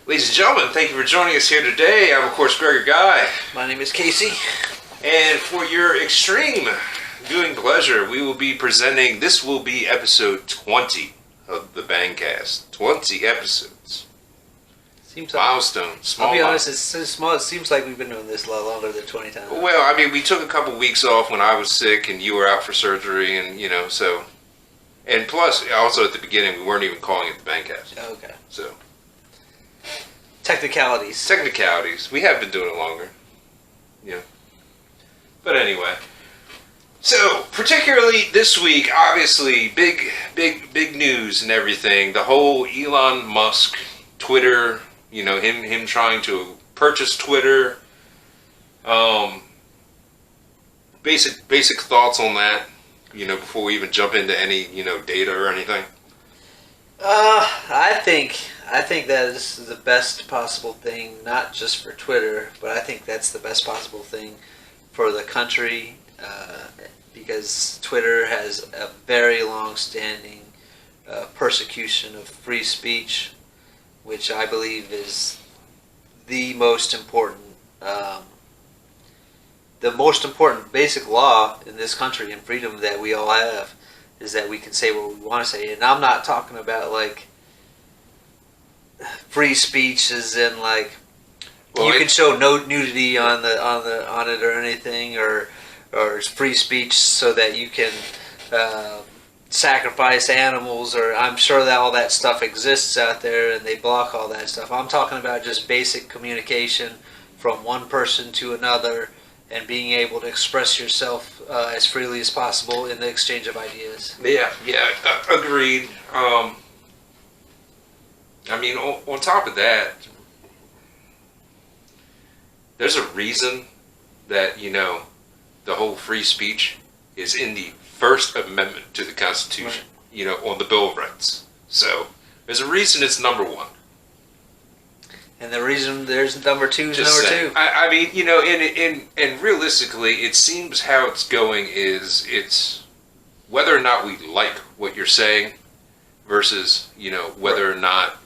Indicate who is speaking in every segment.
Speaker 1: Ladies and gentlemen, thank you for joining us here today. I'm, of course, Gregor Guy.
Speaker 2: My name is Casey.
Speaker 1: And for your extreme viewing pleasure, we will be presenting, this will be episode 20 of the Bangcast. 20 episodes.
Speaker 2: Seems like,
Speaker 1: milestone. Small.
Speaker 2: I'll be honest, it's so small. It seems like we've been doing this a lot longer than 20 times.
Speaker 1: Well, I mean, we took a couple weeks off when I was sick and you were out for surgery, and, so. And plus, also at the beginning, we weren't even calling it the Bangcast.
Speaker 2: Oh, okay.
Speaker 1: So.
Speaker 2: Technicalities.
Speaker 1: We have been doing it longer. Yeah. But anyway. So, particularly this week, obviously, big news and everything. The whole Elon Musk, Twitter, him trying to purchase Twitter. Basic thoughts on that, before we even jump into any, data or anything.
Speaker 2: I think that this is the best possible thing, not just for Twitter, but I think that's the best possible thing for the country, because Twitter has a very long-standing persecution of free speech, which I believe is the most important basic law in this country and freedom that we all have, is that we can say what we want to say. And I'm not talking about like free speech as in like you can show no nudity on it or anything, or free speech so that you can sacrifice animals, or I'm sure that all that stuff exists out there and they block all that stuff. I'm talking about just basic communication from one person to another and being able to express yourself as freely as possible in the exchange of ideas.
Speaker 1: Yeah, agreed. I mean, on top of that, there's a reason that, the whole free speech is in the First Amendment to the Constitution, right. On the Bill of Rights. So, there's a reason it's number one.
Speaker 2: And the reason there's number two is number two.
Speaker 1: I mean, and realistically, it seems how it's going is it's whether or not we like what you're saying versus, whether or not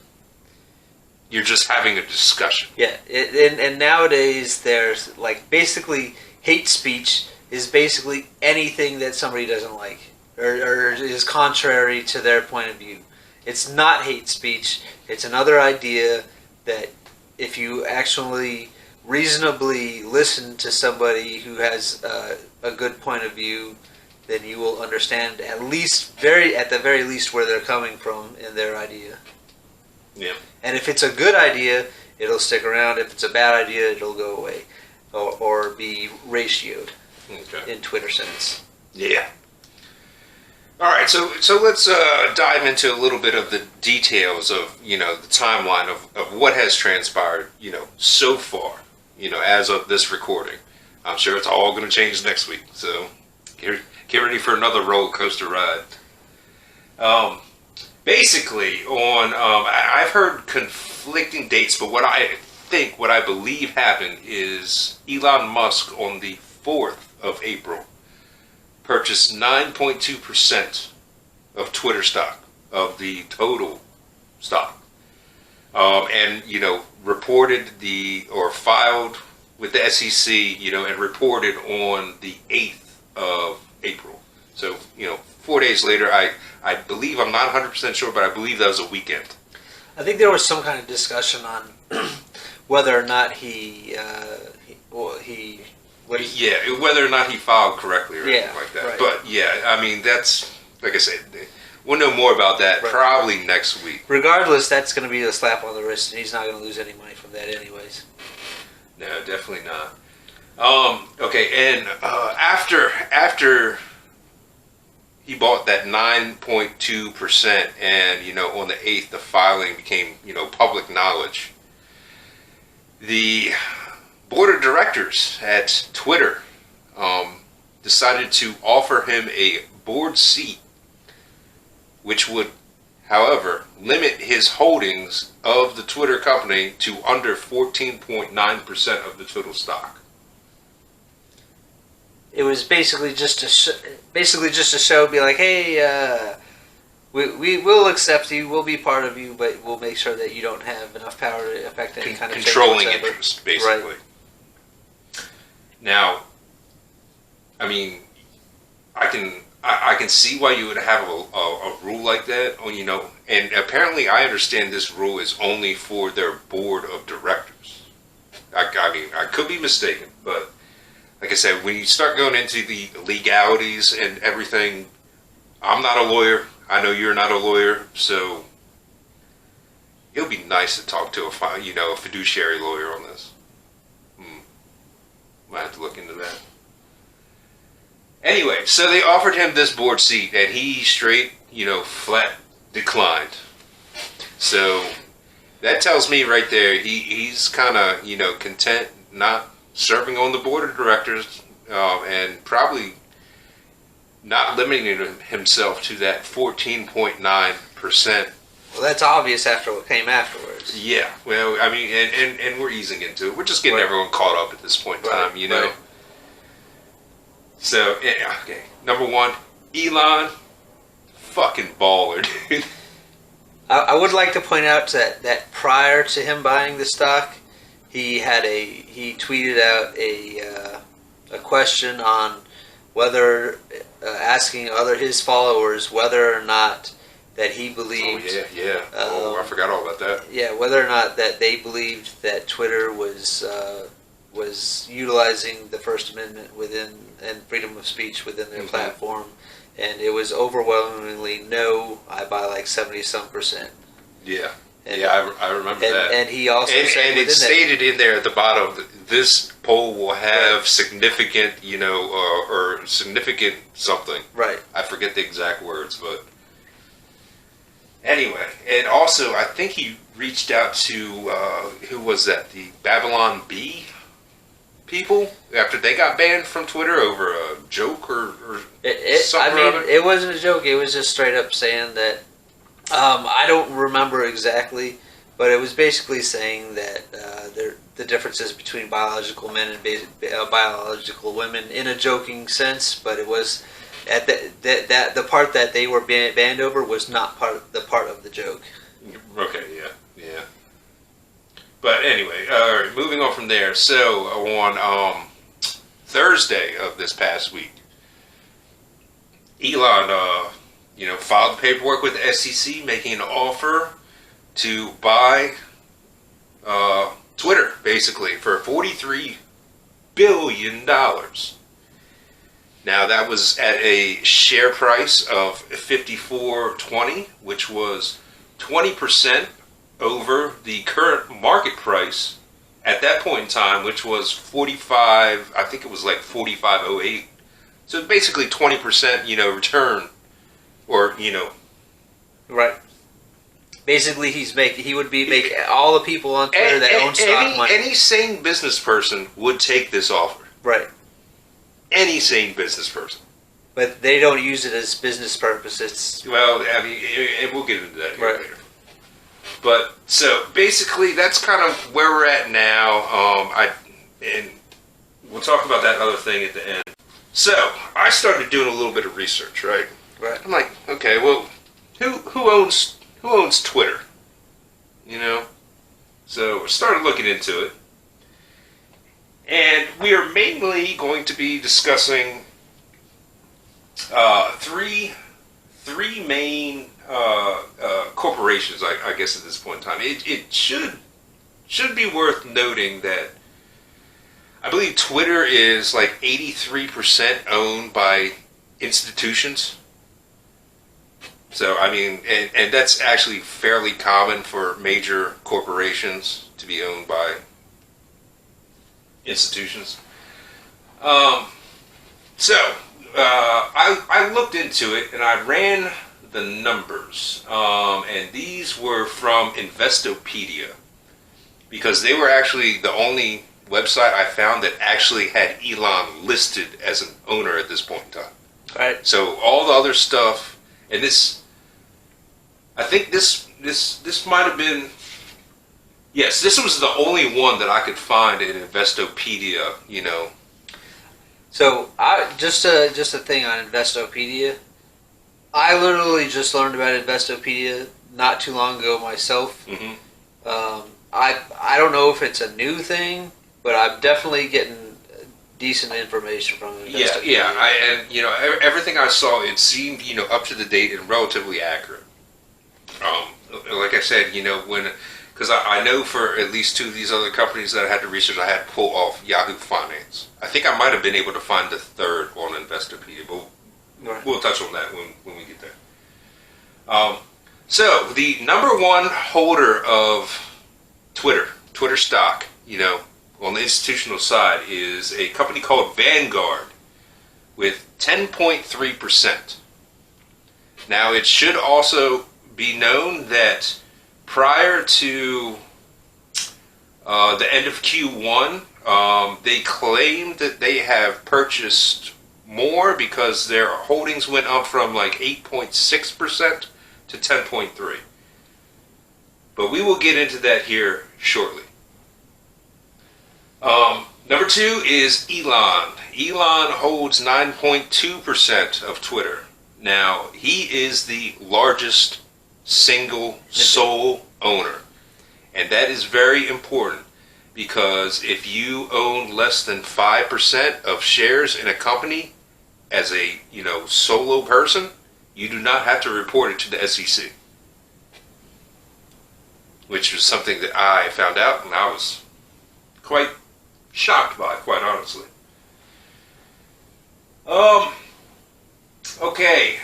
Speaker 1: you're just having a discussion.
Speaker 2: Yeah, and nowadays there's like basically hate speech is basically anything that somebody doesn't like or is contrary to their point of view. It's not hate speech. It's another idea that if you actually reasonably listen to somebody who has a good point of view, then you will understand at the very least where they're coming from in their idea.
Speaker 1: Yeah.
Speaker 2: And if it's a good idea, it'll stick around. If it's a bad idea, it'll go away or be ratioed in Twitter sense.
Speaker 1: Yeah. All right, so let's dive into a little bit of the details of, the timeline of what has transpired, so far, as of this recording. I'm sure it's all going to change next week, so get ready for another roller coaster ride. Basically, I've heard conflicting dates, but what I believe happened is Elon Musk on the 4th of April purchased 9.2% of Twitter stock, of the total stock. And, reported filed with the SEC, and reported on the 8th of April. So, 4 days later, I believe, I'm not 100% sure, but I believe that was a weekend.
Speaker 2: I think there was some kind of discussion on whether or not
Speaker 1: whether or not he filed correctly or anything like that.
Speaker 2: Right.
Speaker 1: But yeah, I mean, that's, like I said, we'll know more about that probably next week.
Speaker 2: Regardless, that's going to be a slap on the wrist, and he's not going to lose any money from that anyways.
Speaker 1: No, definitely not. Okay, and after he bought that 9.2%, and, on the 8th, the filing became, public knowledge, the board of directors at Twitter decided to offer him a board seat, which would, however, limit his holdings of the Twitter company to under 14.9% of the total stock.
Speaker 2: It was basically just a show, be like, hey, We will accept you. We'll be part of you, but we'll make sure that you don't have enough power to affect any kind of
Speaker 1: controlling
Speaker 2: change whatsoever.
Speaker 1: interest, basically.
Speaker 2: Right.
Speaker 1: Now, I mean, I can see why you would have a rule like that, and apparently I understand this rule is only for their board of directors. I mean, I could be mistaken, but like I said, when you start going into the legalities and everything, I'm not a lawyer. I know you're not a lawyer, so it'll be nice to talk to a fiduciary lawyer on this. Might have to look into that. Anyway, so they offered him this board seat, and he straight, flat declined. So that tells me right there, he's kind of, content not serving on the board of directors, and probably not limiting himself to that 14.9%.
Speaker 2: Well, that's obvious after what came afterwards.
Speaker 1: Yeah, well, I mean, and we're easing into it. We're just getting everyone caught up at this point in time, Right. So, okay, number one, Elon, fucking baller, dude.
Speaker 2: I would like to point out that prior to him buying the stock, he tweeted out a question on whether asking his followers whether or not that he believed.
Speaker 1: Oh yeah. I forgot all about that.
Speaker 2: Yeah, whether or not that they believed that Twitter was utilizing the First Amendment and freedom of speech within their platform, and it was overwhelmingly no. By like 70-some%.
Speaker 1: Yeah. I remember that.
Speaker 2: And he also said,
Speaker 1: and it stated in there at the bottom, this poll will have significant, or significant something.
Speaker 2: Right.
Speaker 1: I forget the exact words, but anyway. And also, I think he reached out to, who was that? The Babylon Bee people after they got banned from Twitter over a joke or something.
Speaker 2: I mean, it wasn't a joke. It was just straight up saying that. I don't remember exactly, but it was basically saying that the differences between biological men and biological women in a joking sense, but it was at the part that they were banned over was not part of the joke.
Speaker 1: Okay, yeah. But anyway, moving on from there. So on Thursday of this past week, Elon, filed the paperwork with the SEC, making an offer to buy Twitter, basically, for $43 billion. Now, that was at a share price of $54.20, which was 20% over the current market price at that point in time, which was 45. I think it was like 45.08. So basically 20%, return, or
Speaker 2: right. Basically, he would be making all the people on Twitter that own stock money.
Speaker 1: Any sane business person would take this offer.
Speaker 2: Right.
Speaker 1: Any sane business person.
Speaker 2: But they don't use it as business purposes.
Speaker 1: Well, I mean, and we'll get into that later. But so basically, that's kind of where we're at now. And we'll talk about that other thing at the end. So I started doing a little bit of research, right?
Speaker 2: Right.
Speaker 1: I'm like, okay, well, who owns Twitter? So I started looking into it, and we are mainly going to be discussing three main corporations, I guess, at this point in time. It should be worth noting that I believe Twitter is like 83% owned by institutions. So, I mean, and that's actually fairly common for major corporations to be owned by institutions. I looked into it and I ran the numbers, and these were from Investopedia, because they were actually the only website I found that actually had Elon listed as an owner at this point in time.
Speaker 2: Right.
Speaker 1: So all the other stuff, and I think this might have been, yes, this was the only one that I could find in Investopedia,
Speaker 2: So just a thing on Investopedia. I literally just learned about Investopedia not too long ago myself.
Speaker 1: Mm-hmm.
Speaker 2: I don't know if it's a new thing, but I'm definitely getting decent information from Investopedia.
Speaker 1: Everything I saw, it seemed, up to the date and relatively accurate. Like I said, because I know for at least two of these other companies that I had to research, I had to pull off Yahoo Finance. I think I might have been able to find the third on Investopedia, but we'll touch on that when we get there. So the number one holder of Twitter stock, on the institutional side, is a company called Vanguard with 10.3%. Now, it should also be known that prior to the end of Q1, they claimed that they have purchased more because their holdings went up from like 8.6% to 10.3%. But we will get into that here shortly. Number two is Elon. Elon holds 9.2% of Twitter. Now, he is the largest single sole owner. And that is very important because if you own less than 5% of shares in a company as a, solo person, you do not have to report it to the SEC. Which was something that I found out and I was quite shocked by, quite honestly. Okay.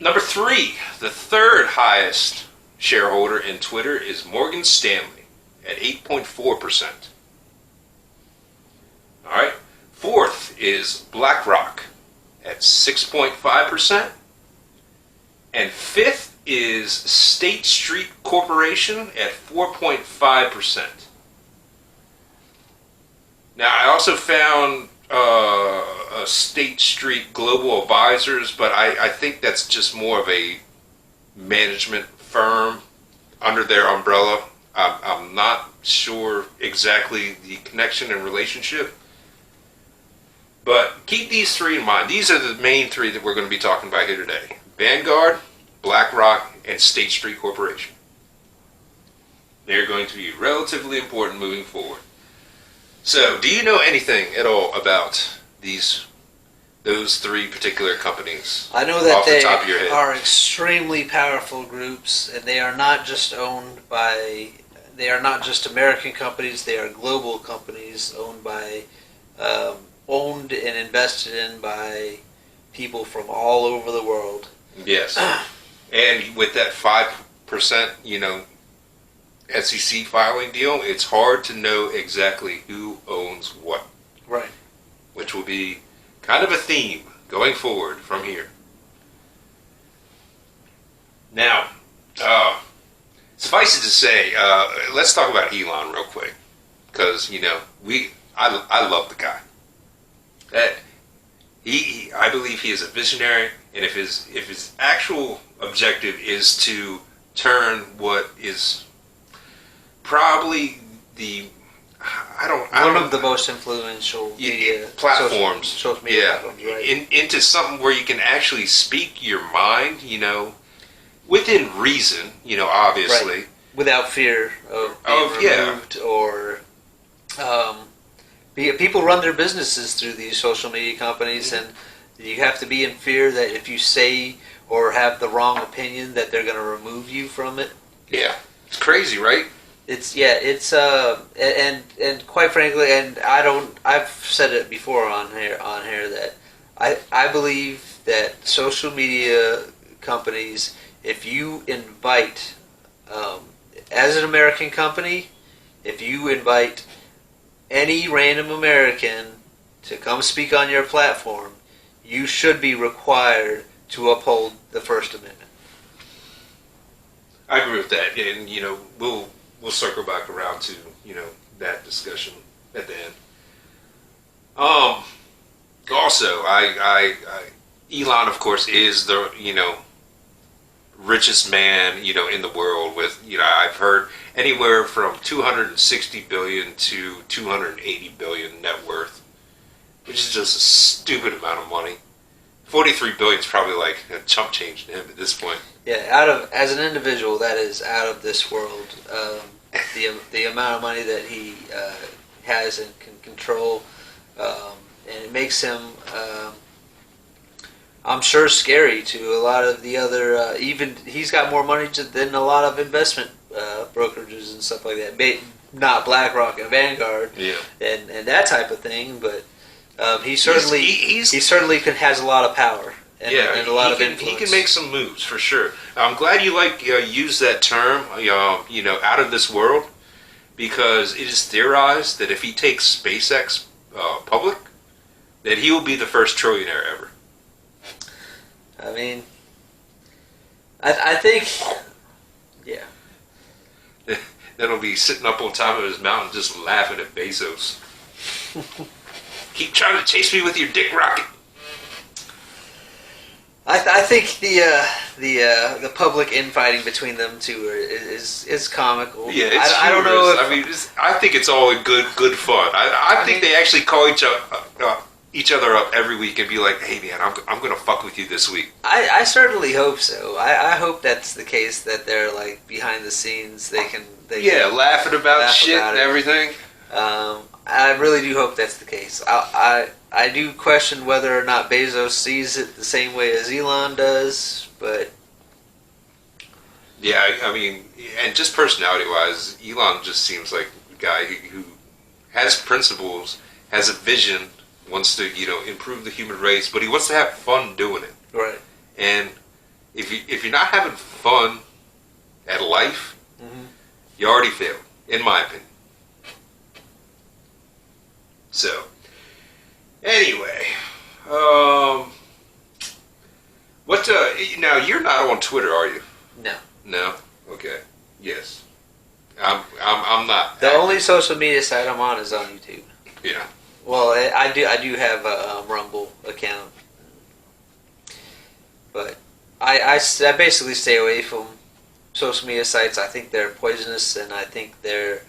Speaker 1: Number three, the third highest shareholder in Twitter is Morgan Stanley at 8.4%. All right. Fourth is BlackRock at 6.5%. And fifth is State Street Corporation at 4.5%. Now, I also found State Street Global Advisors, but I think that's just more of a management firm under their umbrella. I'm not sure exactly the connection and relationship. But keep these three in mind. These are the main three that we're going to be talking about here today. Vanguard, BlackRock, and State Street Corporation. They're going to be relatively important moving forward. So, do you know anything at all about those three particular companies?
Speaker 2: I know that
Speaker 1: off the top of your head?
Speaker 2: They are extremely powerful groups, and they are not just American companies. They are global companies owned and invested in by people from all over the world.
Speaker 1: Yes. And with that 5%, SEC filing deal, it's hard to know exactly who owns what.
Speaker 2: Right.
Speaker 1: Which will be kind of a theme going forward from here. Now, suffice it to say, let's talk about Elon real quick. Because, I love the guy. I believe he is a visionary, and if his actual objective is to turn what is probably one
Speaker 2: of the most influential media
Speaker 1: platforms,
Speaker 2: social media platforms, right?
Speaker 1: into something where you can actually speak your mind, within reason, obviously,
Speaker 2: right. Without fear of being removed or. People run their businesses through these social media companies, and you have to be in fear that if you say or have the wrong opinion, that they're going to remove you from it.
Speaker 1: Yeah, it's crazy, right?
Speaker 2: And quite frankly, and I've said it before on here that I believe that social media companies, if you invite, as an American company, if you invite any random American to come speak on your platform, you should be required to uphold the First Amendment.
Speaker 1: I agree with that, and we'll circle back around to that discussion at the end. Also, Elon, of course, is the richest man in the world with I've heard anywhere from 260 billion to 280 billion net worth, which is just a stupid amount of money. $43 billion is probably like a chump change to him at this point.
Speaker 2: Yeah, as an individual, that is out of this world. The amount of money that he has and can control, and it makes him, I'm sure, scary to a lot of the other. Even he's got more money than a lot of investment brokerages and stuff like that. Not BlackRock and Vanguard, and that type of thing, but he certainly has a lot of power. And a lot of influence.
Speaker 1: He can make some moves for sure. I'm glad you use that term, out of this world, because it is theorized that if he takes SpaceX public, that he will be the first trillionaire ever.
Speaker 2: I mean, I think, yeah.
Speaker 1: Then he'll be sitting up on top of his mountain just laughing at Bezos. Keep trying to chase me with your dick rocket.
Speaker 2: I think the public infighting between them two is comical.
Speaker 1: Yeah, it's I don't know. I think it's all good fun. I think they actually call each other up every week and be like, "Hey man, I'm gonna fuck with you this week."
Speaker 2: I certainly hope so. I hope that's the case, that they're like behind the scenes. They can
Speaker 1: laughing about shit and everything.
Speaker 2: I really do hope that's the case. I do question whether or not Bezos sees it the same way as Elon does, but...
Speaker 1: Yeah, I mean, and just personality-wise, Elon just seems like a guy who has principles, has a vision, wants to, improve the human race, but he wants to have fun doing it.
Speaker 2: Right.
Speaker 1: And if you're not having fun at life, you already failed, in my opinion. So... Anyway, now you're not on Twitter, are you?
Speaker 2: No.
Speaker 1: No? Okay. Yes. I'm not.
Speaker 2: The only social media site I'm on is on YouTube.
Speaker 1: Yeah.
Speaker 2: Well, I do have a Rumble account, but I basically stay away from social media sites. I think they're poisonous, and I think they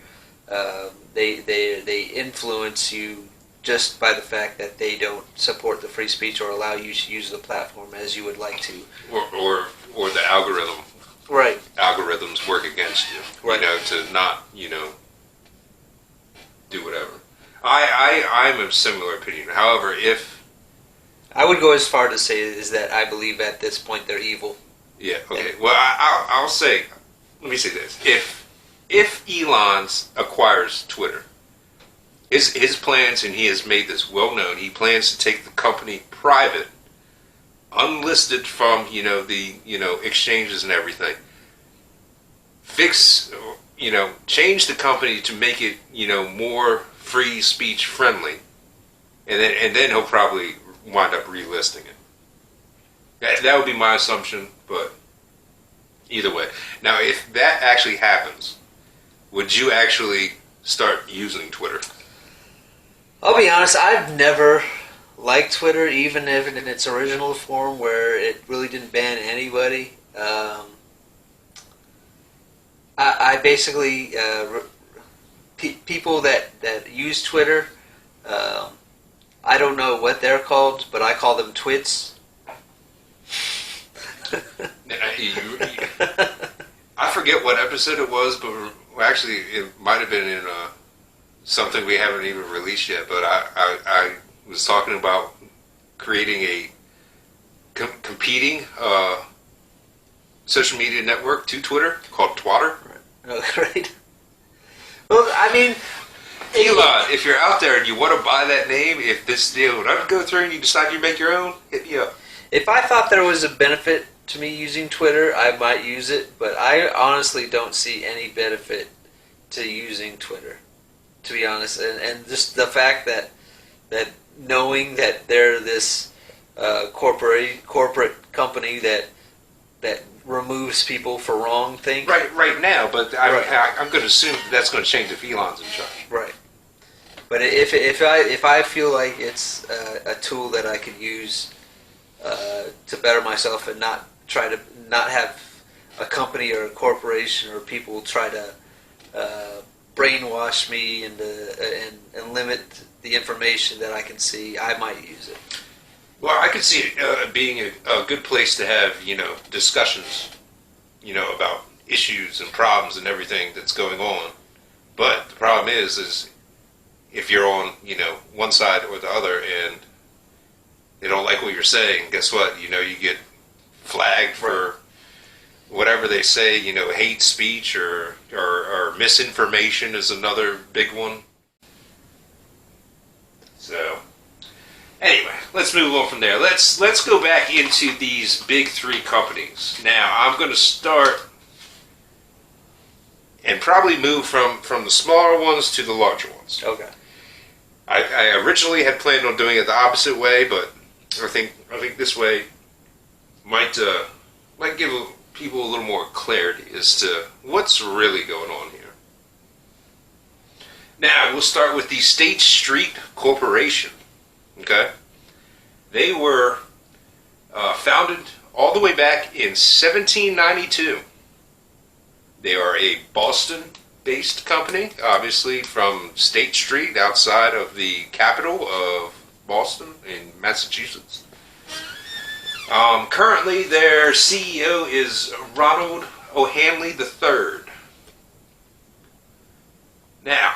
Speaker 2: influence you just by the fact that they don't support the free speech or allow you to use the platform as you would like to.
Speaker 1: Or the algorithm.
Speaker 2: Right.
Speaker 1: Algorithms work against you.
Speaker 2: Right.
Speaker 1: To not, do whatever. I'm of similar opinion. However, if...
Speaker 2: I would go as far to say is that I believe at this point they're evil.
Speaker 1: Yeah, okay. Well, I'll say... Let me say this. If Elon acquires Twitter... His plans, and he has made this well known, he plans to take the company private, unlisted from, the exchanges and everything. Change the company to make it, more free speech friendly. And then he'll probably wind up relisting it. That would be my assumption, but either way. Now, if that actually happens, would you actually start using Twitter?
Speaker 2: I'll be honest, I've never liked Twitter, even if in its original form where it really didn't ban anybody. I basically, people that use Twitter, I don't know what they're called, but I call them twits.
Speaker 1: I forget what episode it was, but actually it might have been in something we haven't even released yet, but I was talking about creating a competing social media network to Twitter called Twatter.
Speaker 2: Right. Well, I mean...
Speaker 1: Elon, if you're out there and you want to buy that name, if this deal doesn't go through and you decide you make your own, hit me up.
Speaker 2: If I thought there was a benefit to me using Twitter, I might use it, but I honestly don't see any benefit to using Twitter, to be honest. And just the fact that knowing that they're this corporate company that removes people for wrong things.
Speaker 1: Right now, but I'm going to assume that's going to change if Elon's in charge.
Speaker 2: Right. But if I feel like it's a tool that I could use to better myself and not have a company or a corporation or people try to brainwash me and limit the information that I can see, I might use it.
Speaker 1: Well, I could see it being a good place to have, discussions, about issues and problems and everything that's going on. But the problem is if you're on, one side or the other and they don't like what you're saying, guess what? You get flagged for whatever they say, hate speech or misinformation is another big one. So, anyway, let's move on from there. Let's go back into these big three companies. Now, I'm going to start and probably move from the smaller ones to the larger ones.
Speaker 2: Okay.
Speaker 1: I originally had planned on doing it the opposite way, but I think this way might give people a little more clarity as to what's really going on here. Now, we'll start with the State Street Corporation. Okay? They were founded all the way back in 1792. They are a Boston-based company, obviously from State Street, outside of the capital of Boston in Massachusetts. Currently, their CEO is Ronald O'Hanley III. Now,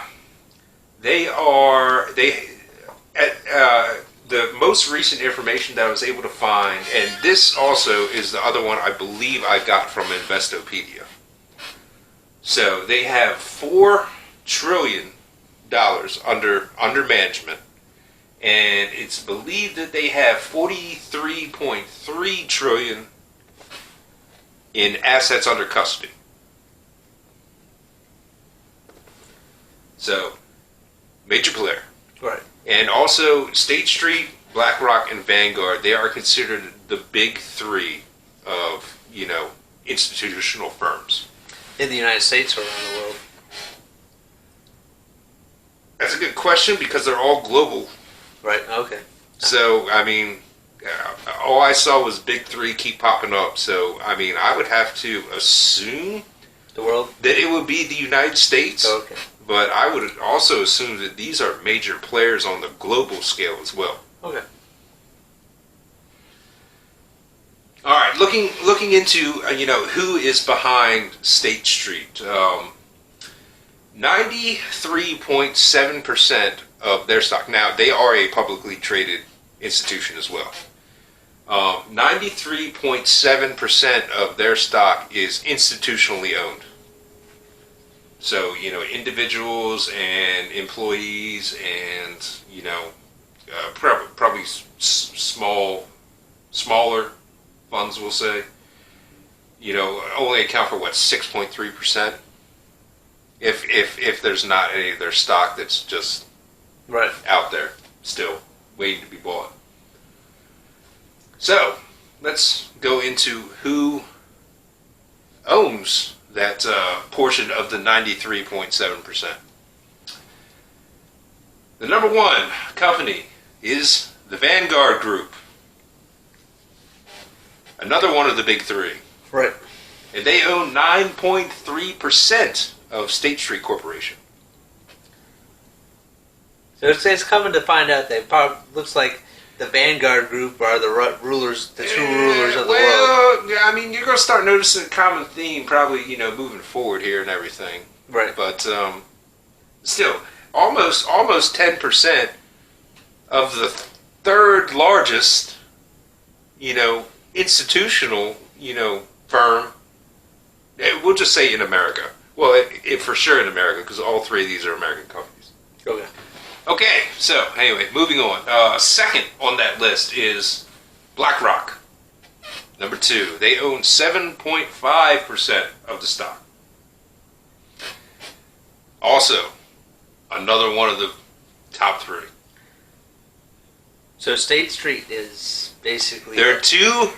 Speaker 1: the most recent information that I was able to find, and this also is the other one I believe I got from Investopedia. So they have $4 trillion under management, and it's believed that they have 43.3 trillion in assets under custody. So, major player.
Speaker 2: Right.
Speaker 1: And also, State Street, BlackRock, and Vanguard, they are considered the big three of, institutional firms.
Speaker 2: In the United States or around the world?
Speaker 1: That's a good question because they're all global.
Speaker 2: Right, okay.
Speaker 1: So, all I saw was big three keep popping up. So, I would have to assume
Speaker 2: the world
Speaker 1: that it would be the United States.
Speaker 2: Oh, okay.
Speaker 1: But I would also assume that these are major players on the global scale as well.
Speaker 2: Okay.
Speaker 1: All right, looking into who is behind State Street. 93.7% of their stock. Now they are a publicly traded institution as well. 93.7% of their stock is institutionally owned. So, individuals and employees and, probably smaller funds, we'll say, only account for, 6.3%? If there's not any of their stock that's just
Speaker 2: right
Speaker 1: out there, still waiting to be bought. So, let's go into who owns that portion of the 93.7%. The number one company is the Vanguard Group. Another one of the big three.
Speaker 2: Right.
Speaker 1: And they own 9.3% of State Street Corporation.
Speaker 2: So it's coming to find out that looks like the Vanguard Group are the rulers, the true rulers of the world.
Speaker 1: Well, yeah, you're going to start noticing a common theme probably, moving forward here and everything.
Speaker 2: Right.
Speaker 1: But still, almost 10% of the third largest, institutional, firm. We'll just say in America. Well, it for sure in America because all three of these are American companies.
Speaker 2: Okay.
Speaker 1: Okay, so anyway, moving on. Second on that list is BlackRock. Number two, they own 7.5% of the stock. Also, another one of the top three.
Speaker 2: So State Street is basically
Speaker 1: Their two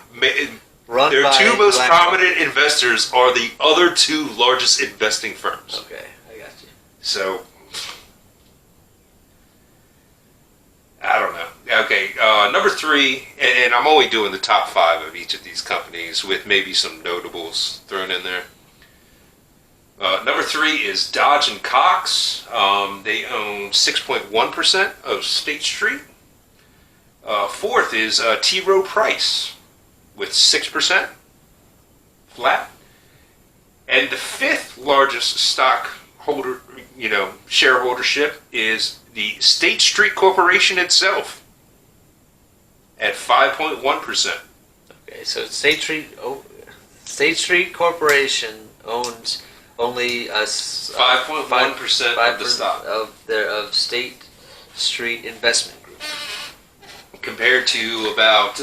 Speaker 2: run
Speaker 1: Their
Speaker 2: by
Speaker 1: two most
Speaker 2: BlackRock.
Speaker 1: prominent investors are the other two largest investing firms.
Speaker 2: Okay, I got you.
Speaker 1: So, I don't know. Okay, number three, and I'm only doing the top five of each of these companies with maybe some notables thrown in there. Number three is Dodge & Cox. They own 6.1% of State Street. Fourth is T. Rowe Price with 6% flat. And the fifth largest stockholder, shareholdership is the State Street Corporation itself at 5.1%.
Speaker 2: Okay, so State Street Corporation owns only
Speaker 1: 5.1% of the stock
Speaker 2: of State Street Investment Group,
Speaker 1: compared to about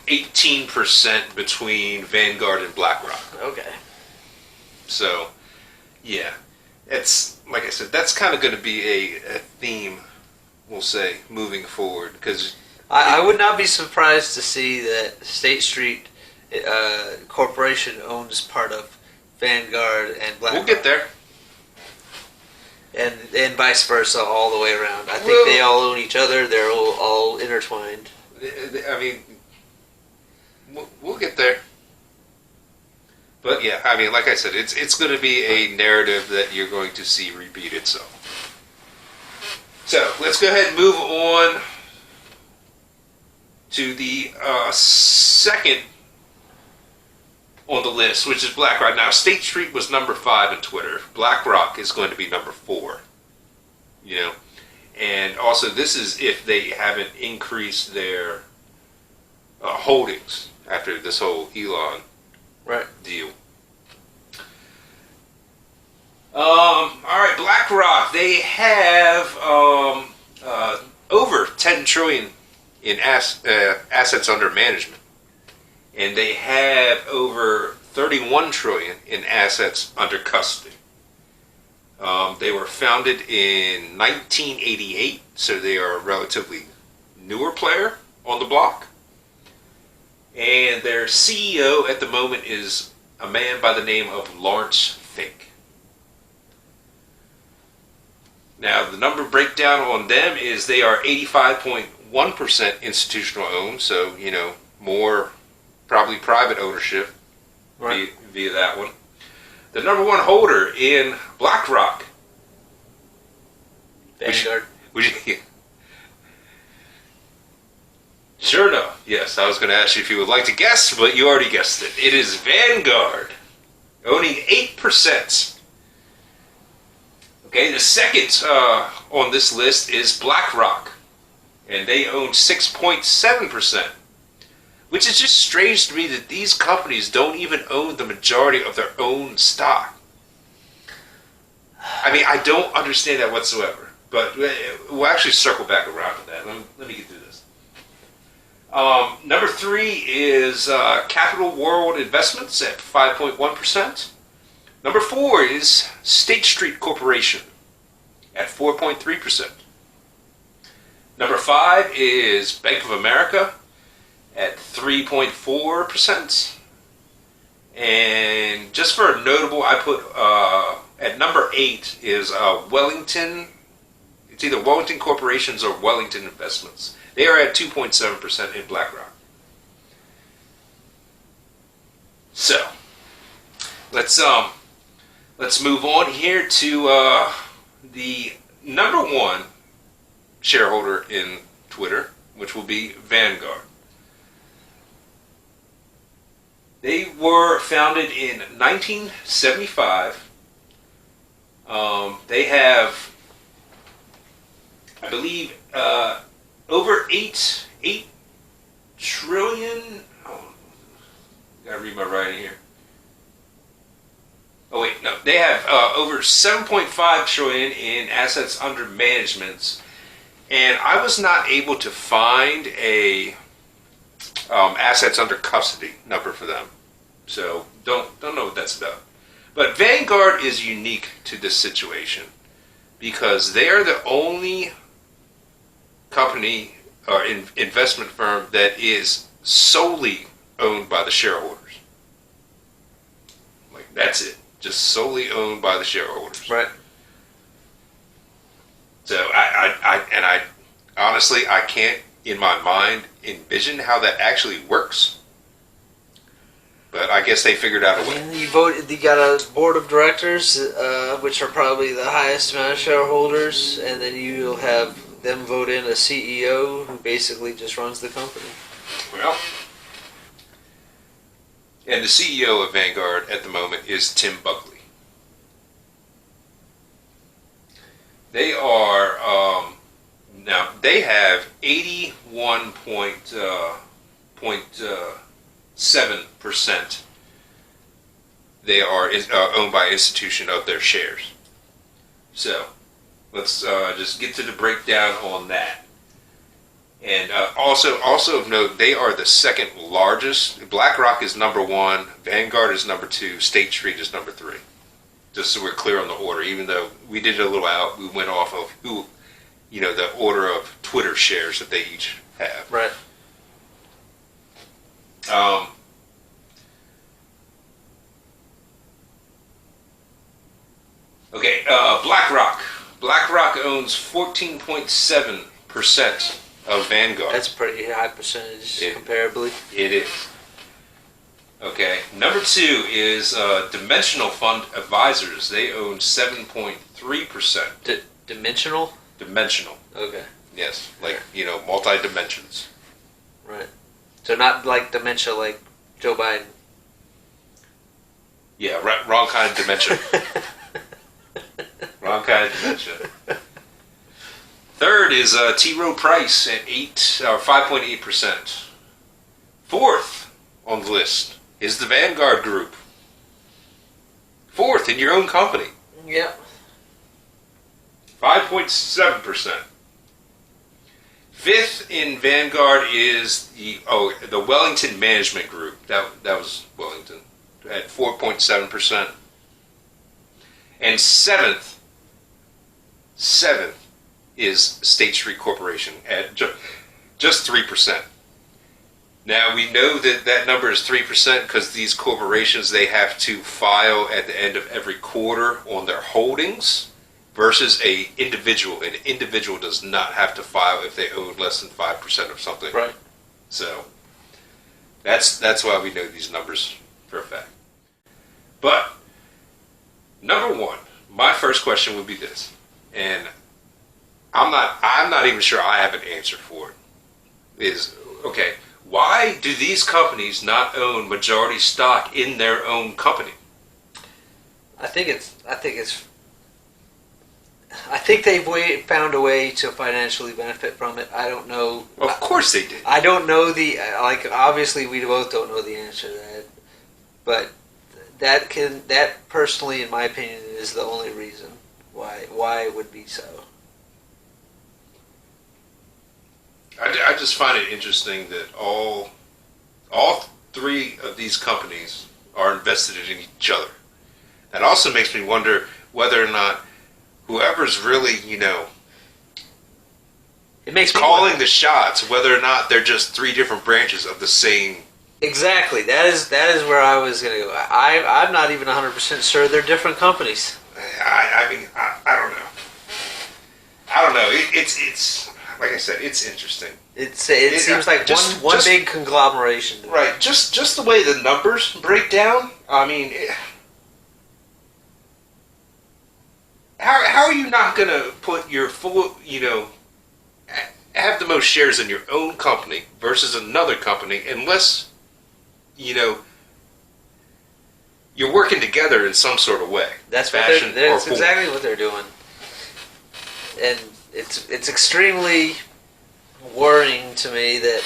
Speaker 1: 18% between Vanguard and BlackRock.
Speaker 2: Okay.
Speaker 1: So, yeah, it's like I said, that's kind of going to be a theme, we'll say, moving forward. Because
Speaker 2: I would not be surprised to see that State Street Corporation owns part of Vanguard and BlackRock.
Speaker 1: we'll get there.
Speaker 2: And vice versa, all the way around. I think they all own each other. They're all intertwined.
Speaker 1: I mean, we'll get there. But yeah, I mean, like I said, it's going to be a narrative that you're going to see repeat itself. So let's go ahead and move on to the second on the list, which is BlackRock. Now, State Street was number 5 in Twitter. BlackRock is going to be number 4. And also this is if they haven't increased their holdings after this whole Elon deal. All right, BlackRock. They have over 10 trillion in assets under management, and they have over 31 trillion in assets under custody. They were founded in 1988, so they are a relatively newer player on the block. And their CEO at the moment is a man by the name of Lawrence Fink. Now, the number breakdown on them is they are 85.1% institutional owned, so, more probably private ownership via that one. The number one holder in BlackRock.
Speaker 2: Vanguard.
Speaker 1: Sure enough, yes. I was going to ask you if you would like to guess, but you already guessed it. It is Vanguard, owning 8%. Okay, the second on this list is BlackRock, and they own 6.7%, which is just strange to me that these companies don't even own the majority of their own stock. I mean, I don't understand that whatsoever, but we'll actually circle back around to that. Let me get through this. Number 3 is Capital World Investments at 5.1%. Number 4 is State Street Corporation at 4.3%. Number 5 is Bank of America at 3.4%. And just for a notable, I put at number 8 is Wellington. It's either Wellington Corporations or Wellington Investments. They are at 2.7% in BlackRock. So let's move on here to the number 1 shareholder in Twitter, which will be Vanguard. They were founded in 1975. They have, I believe, over 8 trillion. Oh, gotta read my writing here. Oh wait, no. They have over 7.5 trillion in assets under management, and I was not able to find a assets under custody number for them. So don't know what that's about. But Vanguard is unique to this situation because they are the only company or investment firm that is solely owned by the shareholders. Like, that's it. Just solely owned by the shareholders.
Speaker 2: Right.
Speaker 1: So I honestly, I can't in my mind envision how that actually works. But I guess they figured out a way.
Speaker 2: You got a board of directors, which are probably the highest amount of shareholders, and then you'll have them vote in a CEO who basically just runs the company.
Speaker 1: Well, and the CEO of Vanguard at the moment is Tim Buckley. They are now they have 81.7%. They are owned by institution of their shares. So let's just get to the breakdown on that. And also of note, they are the second largest. BlackRock is number 1, Vanguard is number 2, State Street is number 3. Just so we're clear on the order, even though we did a little out, we went off of who, the order of Twitter shares that they each have.
Speaker 2: Right.
Speaker 1: Okay, BlackRock. BlackRock owns 14.7% of Vanguard.
Speaker 2: That's a pretty high percentage, comparably.
Speaker 1: It is. Okay, number 2 is Dimensional Fund Advisors. They own 7.3%.
Speaker 2: Dimensional?
Speaker 1: Dimensional.
Speaker 2: Okay.
Speaker 1: Yes, like, multi-dimensions.
Speaker 2: Right. So not like dementia like Joe Biden.
Speaker 1: Yeah, wrong kind of dementia. Wrong kind of dementia. Third is T. Rowe Price at 5.8%. Fourth on the list is the Vanguard Group. Fourth in your own company.
Speaker 2: Yeah.
Speaker 1: 5.7%. Fifth in Vanguard is the Wellington Management Group. That was Wellington at 4.7%. And seventh is State Street Corporation at just 3%. Now, we know that number is 3% because these corporations, they have to file at the end of every quarter on their holdings versus an individual. An individual does not have to file if they own less than 5% of something.
Speaker 2: Right.
Speaker 1: So, that's why we know these numbers for a fact. But, number 1, my first question would be this, and I'm not even sure I have an answer for it, is, okay, why do these companies not own majority stock in their own company?
Speaker 2: I think they've found a way to financially benefit from it. I don't know.
Speaker 1: Of course they did.
Speaker 2: I don't know obviously we both don't know the answer to that, but that personally, in my opinion, is the only reason why it would be so.
Speaker 1: I just find it interesting that all 3 of these companies are invested in each other. That also makes me wonder whether or not whoever's really,
Speaker 2: it makes me
Speaker 1: calling
Speaker 2: wonder.
Speaker 1: the shots, whether or not they're just 3 different branches of the same.
Speaker 2: Exactly. That is where I was going to go. I'm not even 100% sure they're different companies.
Speaker 1: I mean, I don't know. I don't know. It's like I said, it's interesting.
Speaker 2: It seems like one big conglomeration.
Speaker 1: Right. Just the way the numbers break down. I mean, how are you not going to put your full, have the most shares in your own company versus another company unless, you're working together in some sort of way.
Speaker 2: That's exactly what they're doing. And it's extremely worrying to me that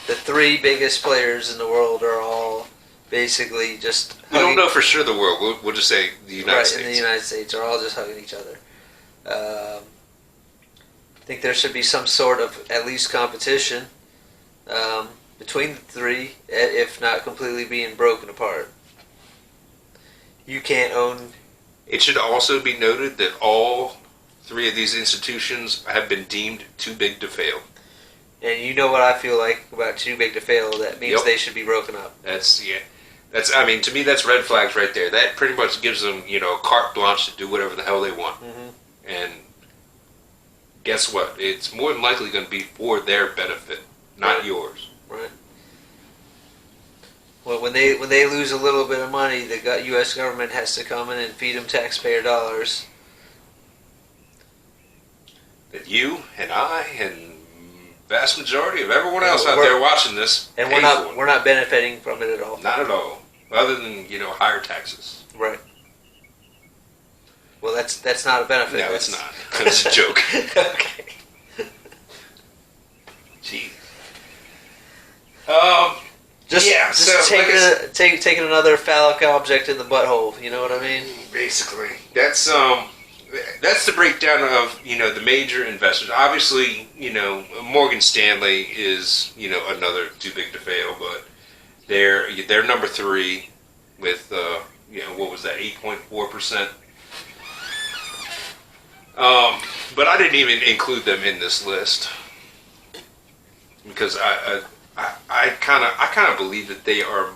Speaker 2: the 3 biggest players in the world are all basically just
Speaker 1: we don't know for sure the world. We'll just say the United States.
Speaker 2: In the United States are all just hugging each other. I think there should be some sort of at least competition between the 3, if not completely being broken apart. You can't own.
Speaker 1: It should also be noted that all 3 of these institutions have been deemed too big to fail.
Speaker 2: And you know what I feel like about too big to fail. That means they should be broken up.
Speaker 1: I mean, to me, that's red flags right there. That pretty much gives them, carte blanche to do whatever the hell they want.
Speaker 2: Mm-hmm.
Speaker 1: And guess what? It's more than likely going to be for their benefit, not yours.
Speaker 2: Right. Well, when they lose a little bit of money, the U.S. government has to come in and feed them taxpayer dollars.
Speaker 1: that you and I and vast majority of everyone else out there watching this,
Speaker 2: and we're not benefiting from it at all.
Speaker 1: Not at all, other than higher taxes.
Speaker 2: Right. Well, that's not a benefit.
Speaker 1: No, it's not. It's a joke.
Speaker 2: Okay.
Speaker 1: Gee.
Speaker 2: Just taking another phallic object in the butthole. You know what I mean?
Speaker 1: Basically, that's the breakdown of the major investors. Obviously, Morgan Stanley is another too big to fail, but they're number 3 with what was that, 8.4%. But I didn't even include them in this list because I kind of believe that they are.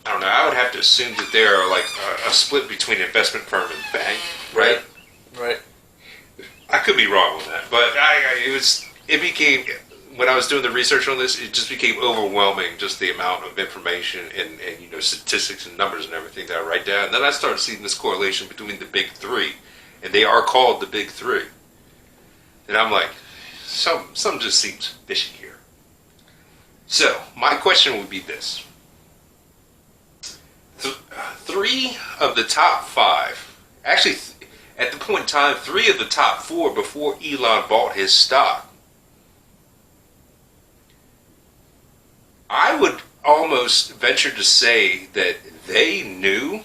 Speaker 1: I don't know. I would have to assume that they are like a split between investment firm and bank, right?
Speaker 2: Right.
Speaker 1: I could be wrong on that, but it became, when I was doing the research on this, it just became overwhelming, just the amount of information and statistics and numbers and everything that I write down. And then I started seeing this correlation between the big 3, and they are called the big 3. And I'm like, some just seems fishy here. So my question would be this. 3 of the top 5, actually at the point in time, 3 of the top 4 before Elon bought his stock, I would almost venture to say that they knew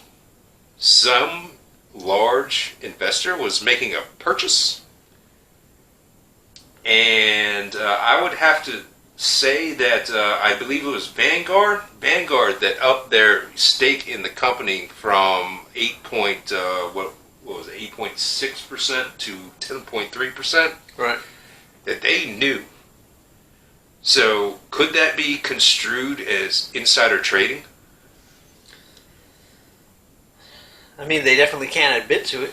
Speaker 1: some large investor was making a purchase, and I would have to say that I believe it was Vanguard that upped their stake in the company from 8.6% to 10.3%.
Speaker 2: Right.
Speaker 1: That they knew. So could that be construed as insider trading?
Speaker 2: I mean, they definitely can't admit to it,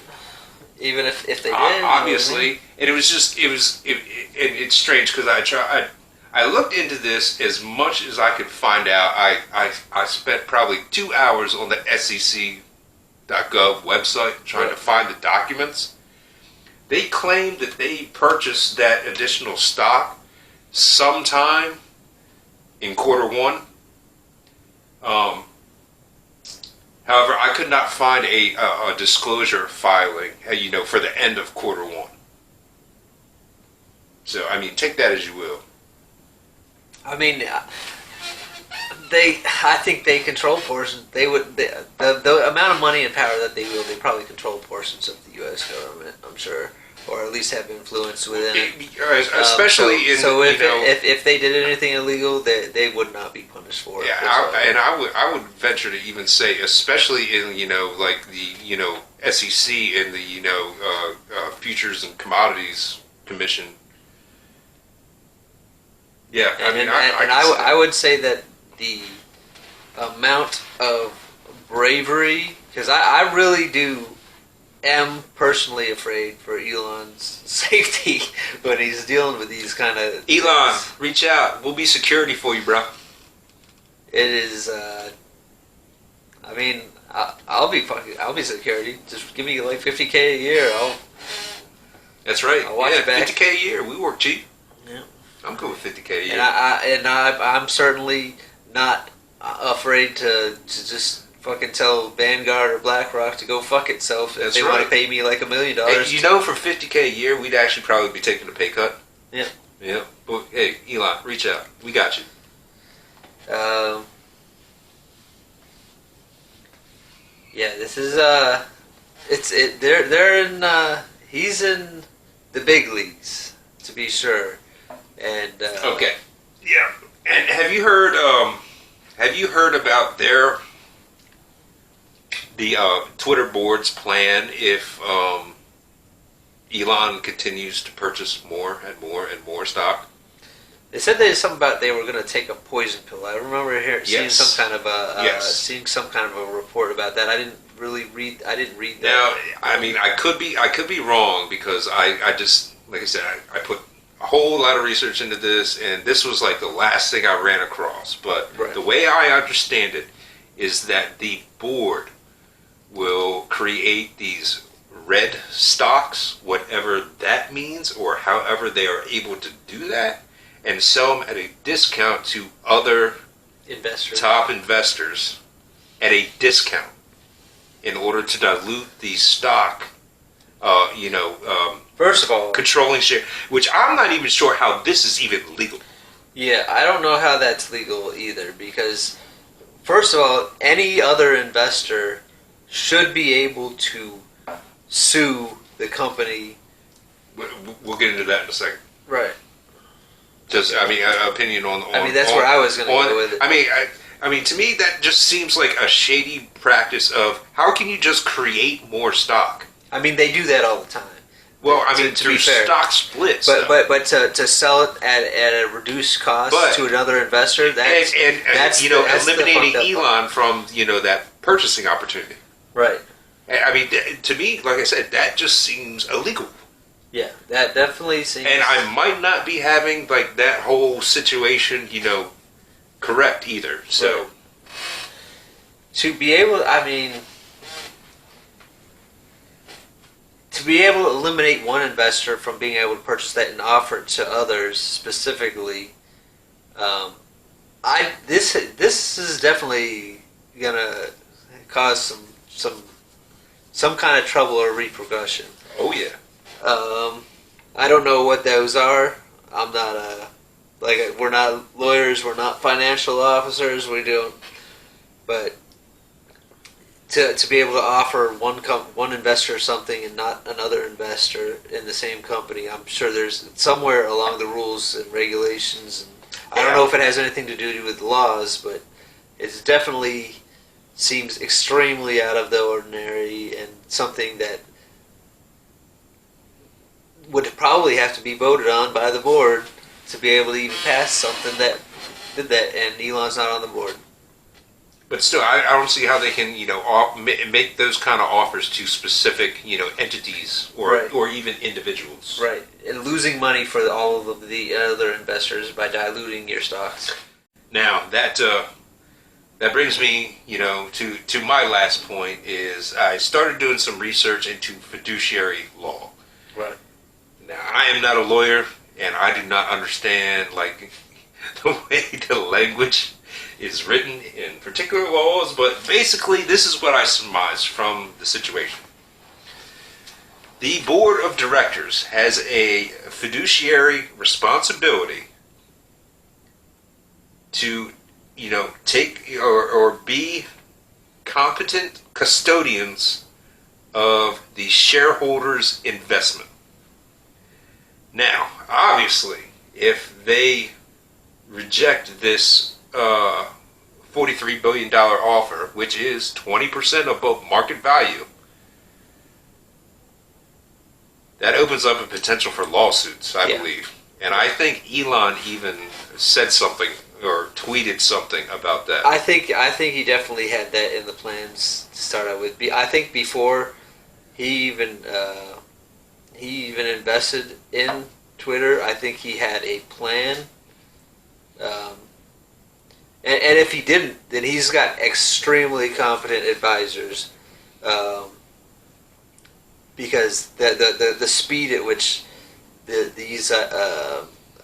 Speaker 2: even if they did.
Speaker 1: Obviously, and it's strange because I looked into this as much as I could find out. I spent probably 2 hours on the SEC.gov website trying to find the documents. They claim that they purchased that additional stock sometime in Q1. However, I could not find a disclosure filing, for the end of Q1. So, I mean, take that as you will.
Speaker 2: I mean, I think they control portions. The amount of money and power that they wield, they probably control portions of the U.S. government, I'm sure, or at least have influence within it.
Speaker 1: Especially
Speaker 2: if they did anything illegal, they would not be punished for it.
Speaker 1: Yeah, I would venture to even say, especially in like the SEC and the Futures and Commodities Commission. Yeah,
Speaker 2: I would say that the amount of bravery, because I really am personally afraid for Elon's safety when he's dealing with these kind of
Speaker 1: Elon, reach out. We'll be security for you, bro.
Speaker 2: It is. I mean, I'll be security. Just give me like $50K a year.
Speaker 1: That's right.
Speaker 2: I'll watch it back.
Speaker 1: $50K a year. We work cheap.
Speaker 2: Yeah.
Speaker 1: I'm good with $50K a year.
Speaker 2: And I'm certainly not afraid to just fucking tell Vanguard or BlackRock to go fuck itself if they want to pay me like $1 million.
Speaker 1: Hey, for $50K a year, we'd actually probably be taking a pay cut.
Speaker 2: Yeah.
Speaker 1: Yeah. But hey, Elon, reach out. We got you.
Speaker 2: Yeah, this is they're in he's in the big leagues, to be sure. And
Speaker 1: okay. Yeah. And have you heard about the Twitter board's plan if Elon continues to purchase more and more and more stock?
Speaker 2: They said there's something about they were going to take a poison pill. I remember seeing some kind of a report about that. I didn't read that.
Speaker 1: Now, I mean, I could be wrong because I just, like I said, I put a whole lot of research into this, and this was like the last thing I ran across. But the way I understand it is that the board will create these red stocks, whatever that means, or however they are able to do that, and sell them at a discount to other top investors at a discount in order to dilute the stock,
Speaker 2: first of all,
Speaker 1: controlling share, which I'm not even sure how this is even legal.
Speaker 2: Yeah, I don't know how that's legal either, because first of all, any other investor should be able to sue the company.
Speaker 1: We'll get into that in a second.
Speaker 2: Right.
Speaker 1: Just, opinion on.
Speaker 2: That's where I was going to go with it.
Speaker 1: I mean, to me, that just seems like a shady practice of how can you just create more stock?
Speaker 2: I mean, they do that all the time.
Speaker 1: Well, through stock splits.
Speaker 2: But to sell it at a reduced cost to another investor, that's
Speaker 1: eliminating Elon from that purchasing opportunity.
Speaker 2: Right.
Speaker 1: I mean, to me, like I said, that just seems illegal.
Speaker 2: Yeah, that definitely seems.
Speaker 1: And I might not be having like that whole situation, correct either. So
Speaker 2: right. To be able, to be able to eliminate one investor from being able to purchase that and offer it to others specifically, this is definitely gonna cause some kind of trouble or repercussion.
Speaker 1: Oh yeah.
Speaker 2: I don't know what those are. I'm not we're not lawyers. We're not financial officers. We don't. But to be able to offer one investor something and not another investor in the same company, I'm sure there's somewhere along the rules and regulations. And I don't know if it has anything to do with laws, but it definitely seems extremely out of the ordinary and something that would probably have to be voted on by the board to be able to even pass something that did that, and Elon's not on the board.
Speaker 1: But still, I don't see how they can, make those kind of offers to specific, entities or even individuals.
Speaker 2: Right, and losing money for all of the other investors by diluting your stocks.
Speaker 1: Now that brings me, to my last point is I started doing some research into fiduciary law.
Speaker 2: Right.
Speaker 1: Now I am not a lawyer, and I do not understand the way the language is written in particular laws, but basically this is what I surmised from the situation. The board of directors has a fiduciary responsibility to, take or be competent custodians of the shareholders' investment. Now, obviously, if they reject this $43 billion offer, which is 20% above market value, that opens up a potential for lawsuits, I believe. And I think Elon even said something or tweeted something about that.
Speaker 2: I think he definitely had that in the plans to start out with. I think before he even invested in Twitter, I think he had a plan. And if he didn't, then he's got extremely competent advisors, because the speed at which these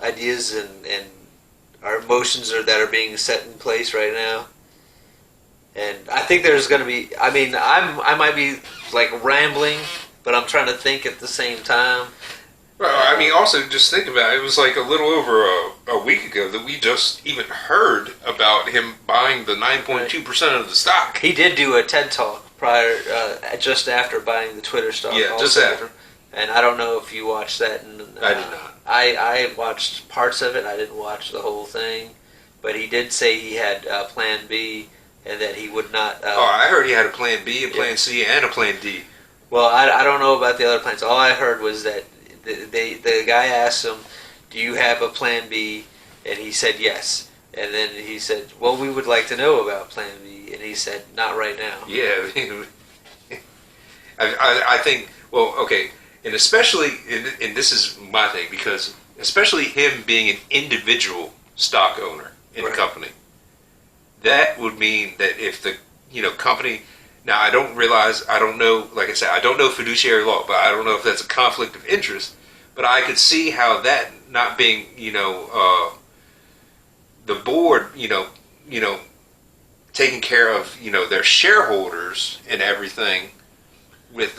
Speaker 2: ideas and our emotions that are being set in place right now. And I think there's going to be. I might be rambling, but I'm trying to think at the same time.
Speaker 1: Well, also just think about it. It was like a little over a week ago that we just even heard about him buying the 9.2% of the stock.
Speaker 2: He did do a TED Talk prior, just after buying the Twitter stock.
Speaker 1: Yeah,
Speaker 2: also.
Speaker 1: just after.
Speaker 2: And I don't know if you watched that.
Speaker 1: I did not.
Speaker 2: I watched parts of it. I didn't watch the whole thing. But he did say he had Plan B and that he would not...
Speaker 1: I heard he had a Plan B, a Plan C, and a Plan D.
Speaker 2: Well, I don't know about the other plans. All I heard was that the guy asked him, "Do you have a Plan B?" And he said yes. And then he said, "Well, we would like to know about Plan B." And he said, "Not right now."
Speaker 1: Yeah. I think, well, okay, and especially, and this is my thing, because especially him being an individual stock owner in the company, that would mean that if the company Now, I don't know, like I said, I don't know fiduciary law, but I don't know if that's a conflict of interest. But I could see how that not being, the board, taking care of, their shareholders and everything with,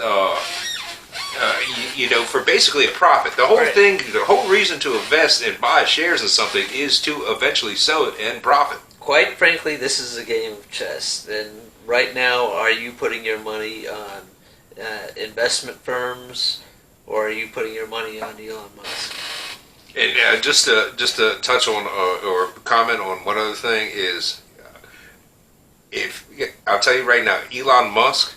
Speaker 1: for basically a profit. The whole thing, the whole reason to invest and buy shares in something is to eventually sell it and profit.
Speaker 2: Quite frankly, this is a game of chess. And right now, are you putting your money on investment firms, or are you putting your money on Elon Musk?
Speaker 1: And just to touch on or comment on one other thing is, if I'll tell you right now, Elon Musk,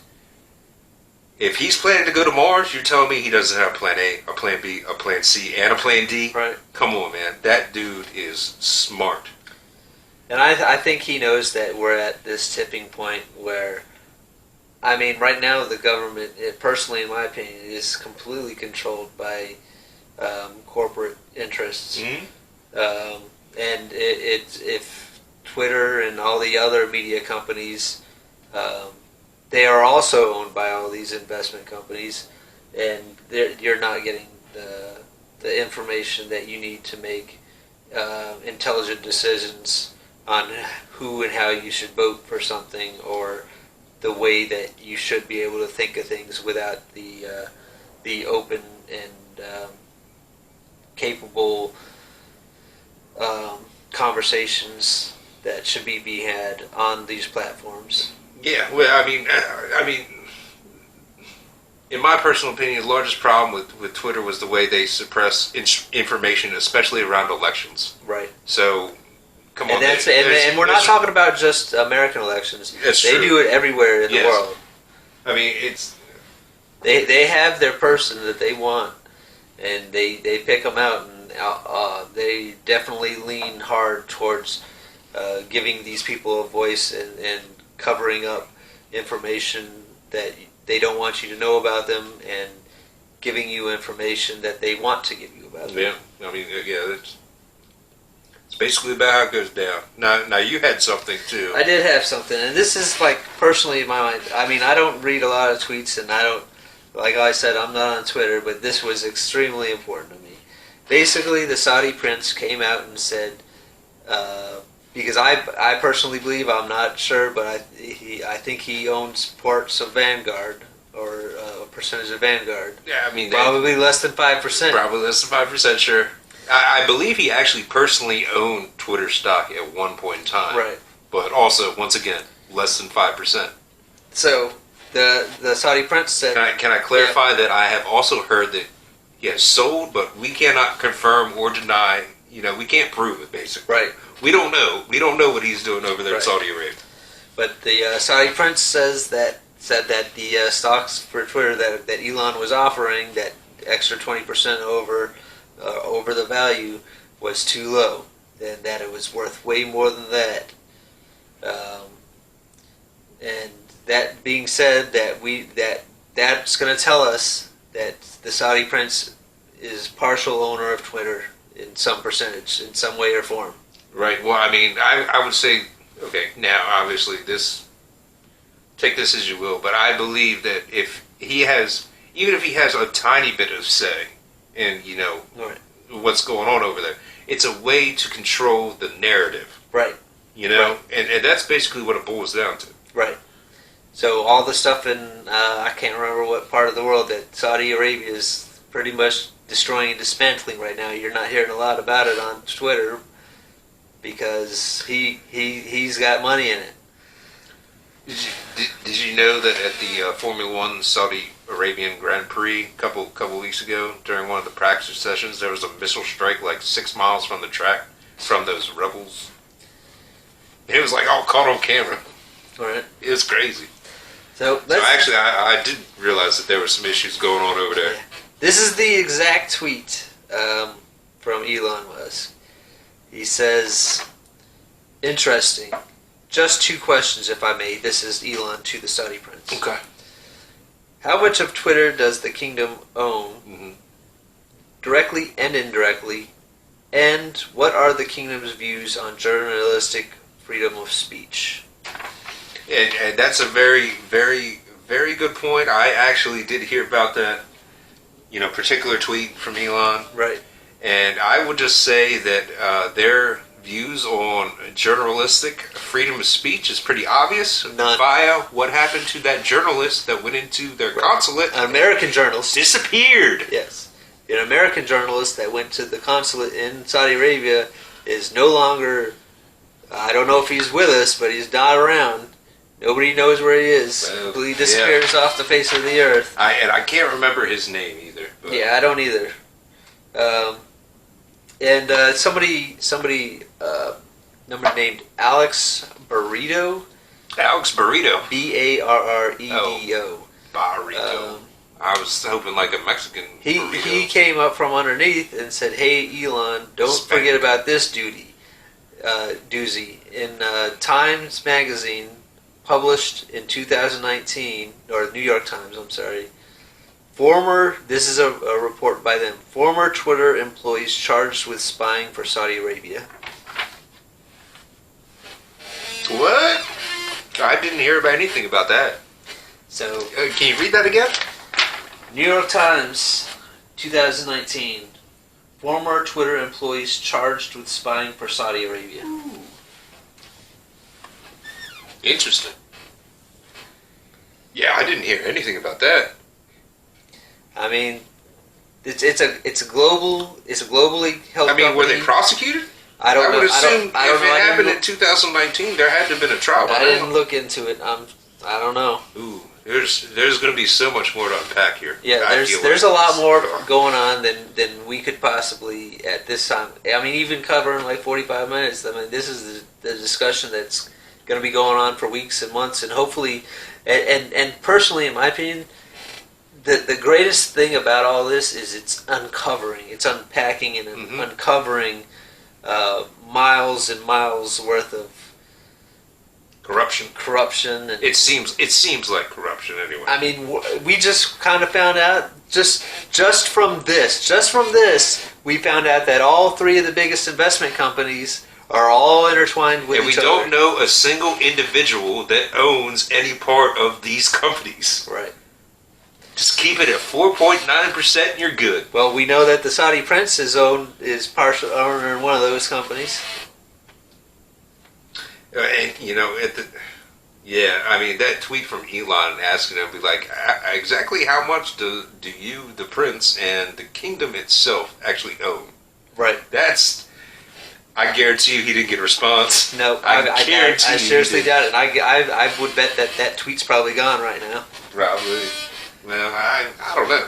Speaker 1: if he's planning to go to Mars, you're telling me he doesn't have a plan A, a plan B, a plan C, and a plan D?
Speaker 2: Right.
Speaker 1: Come on, man. That dude is smart.
Speaker 2: And I think he knows that we're at this tipping point where, I mean, right now the government, personally in my opinion, is completely controlled by corporate interests.
Speaker 1: Mm-hmm.
Speaker 2: And if Twitter and all the other media companies, they are also owned by all these investment companies, and you're not getting the information that you need to make intelligent decisions on who and how you should vote for something, or the way that you should be able to think of things without the open and capable conversations that should be had on these platforms.
Speaker 1: Yeah, well, I mean, in my personal opinion, the largest problem with Twitter was the way they suppress information, especially around elections.
Speaker 2: Right.
Speaker 1: So, come on.
Speaker 2: And we're not talking about just American elections. They do it everywhere in the world.
Speaker 1: I mean,
Speaker 2: they have their person that they want, and they pick them out, and they definitely lean hard towards giving these people a voice and covering up information that they don't want you to know about them, and giving you information that they want to give you about them.
Speaker 1: Yeah, I mean, it's basically about how it goes down. Now you had something too.
Speaker 2: I did have something, and this is like personally in my mind. I mean, I don't read a lot of tweets, and I don't, like I said, I'm not on Twitter, but this was extremely important to me. Basically, the Saudi prince came out and said, because I personally believe, I'm not sure, but I think he owns parts of Vanguard, or a percentage of Vanguard.
Speaker 1: Yeah, I mean,
Speaker 2: probably less than 5%.
Speaker 1: Probably less than 5%, sure. I believe he actually personally owned Twitter stock at one point in time.
Speaker 2: Right.
Speaker 1: But also, once again, less than 5%.
Speaker 2: So the Saudi prince said.
Speaker 1: Can I clarify that I have also heard that he has sold, but we cannot confirm or deny. We can't prove it, basically.
Speaker 2: Right.
Speaker 1: We don't know. We don't know what he's doing over there in Saudi Arabia.
Speaker 2: But the Saudi prince said that the stocks for Twitter that Elon was offering, that extra 20% over the value, was too low, and that it was worth way more than that. And that being said, that's going to tell us that the Saudi prince is partial owner of Twitter in some percentage, in some way or form.
Speaker 1: Right. Well, I mean, I would say, okay, now obviously take this as you will, but I believe that even if he has a tiny bit of say in, what's going on over there, it's a way to control the narrative.
Speaker 2: Right.
Speaker 1: Right. And that's basically what it boils down to.
Speaker 2: Right. So all the stuff in, I can't remember what part of the world that Saudi Arabia is pretty much destroying and dismantling right now. You're not hearing a lot about it on Twitter because he's got money in it.
Speaker 1: Did you know that at the Formula One Saudi Arabian Grand Prix a couple weeks ago, during one of the practice sessions, there was a missile strike like 6 miles from the track from those rebels? It was like all caught on camera.
Speaker 2: All right.
Speaker 1: It was crazy.
Speaker 2: So
Speaker 1: actually, I did realize that there were some issues going on over there.
Speaker 2: Yeah. This is the exact tweet from Elon Musk. He says, interesting. Just 2 questions, if I may. This is Elon to the Saudi prince.
Speaker 1: Okay.
Speaker 2: How much of Twitter does the kingdom own, directly and indirectly? And what are the kingdom's views on journalistic freedom of speech?
Speaker 1: And that's a very, very, very good point. I actually did hear about that, particular tweet from Elon.
Speaker 2: Right.
Speaker 1: And I would just say that their views on journalistic freedom of speech is pretty obvious.
Speaker 2: None.
Speaker 1: Via what happened to that journalist that went into their consulate.
Speaker 2: An American journalist.
Speaker 1: Disappeared.
Speaker 2: Yes. An American journalist that went to the consulate in Saudi Arabia is no longer, I don't know if he's with us, but he's not around. Nobody knows where he is. He disappears off the face of the earth.
Speaker 1: I can't remember his name either. But.
Speaker 2: Yeah, I don't either. Somebody named Alex Burrito.
Speaker 1: Alex Burrito.
Speaker 2: Barredo.
Speaker 1: Burrito. I was hoping like a Mexican burrito.
Speaker 2: He came up from underneath and said, "Hey, Elon, don't forget about this doozy." In Times Magazine, published in 2019, or New York Times, I'm sorry. This is a report by them. Former Twitter employees charged with spying for Saudi Arabia.
Speaker 1: What? I didn't hear about anything about that.
Speaker 2: So,
Speaker 1: can you read that again?
Speaker 2: New York Times, 2019. Former Twitter employees charged with spying for Saudi Arabia.
Speaker 1: Ooh. Interesting. Yeah, I didn't hear anything about that.
Speaker 2: I mean, it's a globally held.
Speaker 1: I mean,
Speaker 2: company.
Speaker 1: were they prosecuted?
Speaker 2: I don't know.
Speaker 1: I would assume
Speaker 2: I don't
Speaker 1: if
Speaker 2: know.
Speaker 1: it happened in 2019, there had to have been a trial.
Speaker 2: I didn't look into it. I don't know.
Speaker 1: Ooh, there's going to be so much more to unpack here.
Speaker 2: Yeah, there's a lot more going on than we could possibly at this time. I mean, even covering like 45 minutes. I mean, this is the discussion that's going to be going on for weeks and months, and hopefully, and personally, in my opinion, the greatest thing about all this is it's unpacking and uncovering miles and miles worth of corruption, and
Speaker 1: it seems like corruption anyway.
Speaker 2: I mean, we just kind of found out just from this, we found out that all three of the biggest investment companies are all intertwined with each other.
Speaker 1: And we don't know a single individual that owns any part of these companies.
Speaker 2: Right.
Speaker 1: Just keep it at 4.9% and you're good.
Speaker 2: Well, we know that the Saudi prince is partial owner in one of those companies.
Speaker 1: And, I mean, that tweet from Elon asking him, be like, exactly how much do you, the prince, and the kingdom itself actually own?
Speaker 2: Right.
Speaker 1: I guarantee you he didn't get a response.
Speaker 2: No, I seriously doubt it. I would bet that tweet's probably gone right now.
Speaker 1: Probably. Well, I don't know.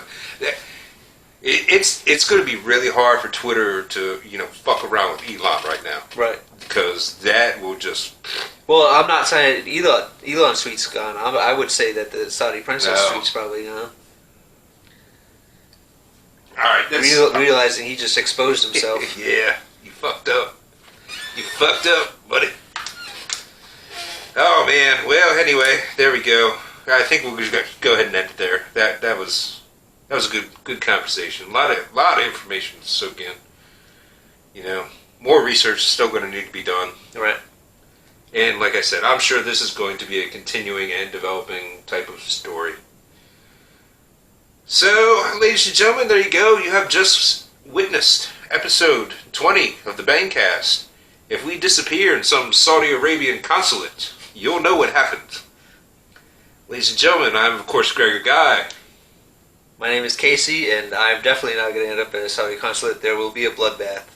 Speaker 1: It's going to be really hard for Twitter to fuck around with Elon right now.
Speaker 2: Right.
Speaker 1: Because that will just.
Speaker 2: Well, I'm not saying Elon's tweet's gone. I would say that the Saudi prince's tweet's probably gone.
Speaker 1: All right.
Speaker 2: Realizing he just exposed himself.
Speaker 1: Yeah, you fucked up. You fucked up, buddy. Oh man. Well, anyway, there we go. I think we'll just go ahead and end it there. That was a good conversation. A lot of information to soak in. More research is still going to need to be done.
Speaker 2: Right.
Speaker 1: And like I said, I'm sure this is going to be a continuing and developing type of story. So, ladies and gentlemen, there you go. You have just witnessed episode 20 of the Bangcast. If we disappear in some Saudi Arabian consulate, you'll know what happened. Ladies and gentlemen, I'm of course Gregor Guy.
Speaker 2: My name is Casey, and I'm definitely not going to end up at a Saudi consulate. There will be a bloodbath.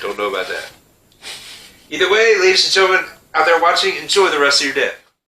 Speaker 1: Don't know about that. Either way, ladies and gentlemen, out there watching, enjoy the rest of your day.